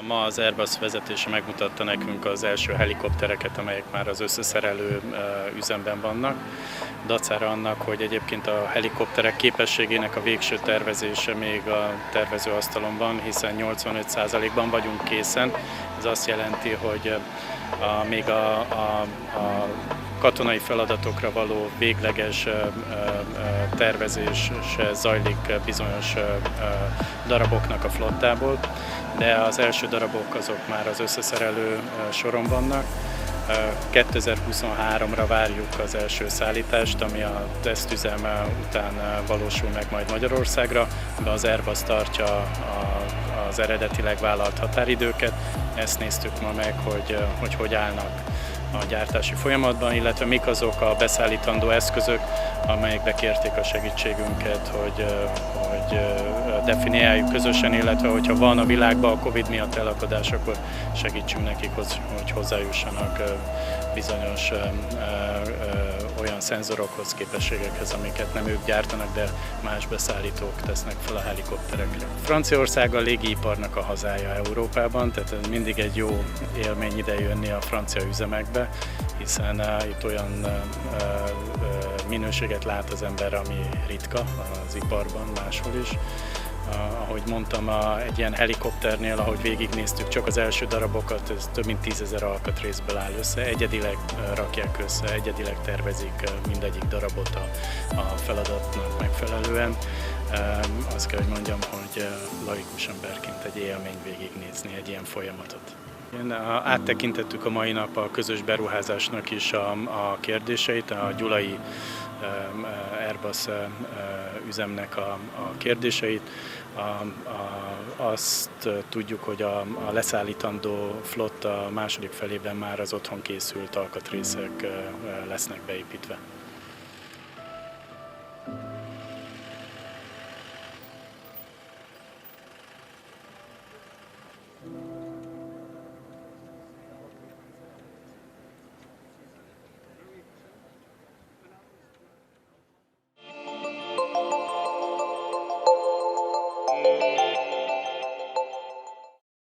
Ma az Airbus vezetése megmutatta nekünk az első helikoptereket, amelyek már az összeszerelő üzemben vannak. Dacára annak, hogy egyébként a helikopterek képességének a végső tervezése még a tervezőasztalon van, hiszen 85%-ban vagyunk készen. Ez azt jelenti, hogy még a katonai feladatokra való végleges tervezés se zajlik bizonyos daraboknak a flottából, de az első darabok azok már az összeszerelő soron vannak. 2023-ra várjuk az első szállítást, ami a tesztüzem után valósul meg majd Magyarországra, de az Airbus tartja az eredetileg vállalt határidőket. Ezt néztük ma meg, hogy állnak a gyártási folyamatban, illetve mik azok a beszállítandó eszközök, amelyek bekérték a segítségünket, hogy definiáljuk közösen, illetve hogyha van a világban a Covid miatt elakadás, akkor segítsünk nekik, hogy hozzájussanak bizonyos olyan szenzorokhoz, képességekhez, amiket nem ők gyártanak, de más beszállítók tesznek fel a helikopterekre. Franciaország a légiiparnak a hazája Európában, tehát ez mindig egy jó élmény ide jönni a francia üzemekbe, hiszen itt olyan minőséget lát az ember, ami ritka az iparban, máshol is. Ahogy mondtam, egy ilyen helikopternél, ahogy végignéztük csak az első darabokat, ez több mint 10 000 alkatrészből áll össze, egyedileg rakják össze, egyedileg tervezik mindegyik darabot a feladatnak megfelelően. Azt kell, hogy mondjam, hogy laikus emberként egy élmény végignézni egy ilyen folyamatot. Áttekintettük a mai nap a közös beruházásnak is a kérdéseit, a gyulai Airbus üzemnek a kérdéseit. Azt tudjuk, hogy a leszállítandó flotta második felében már az otthon készült alkatrészek lesznek beépítve.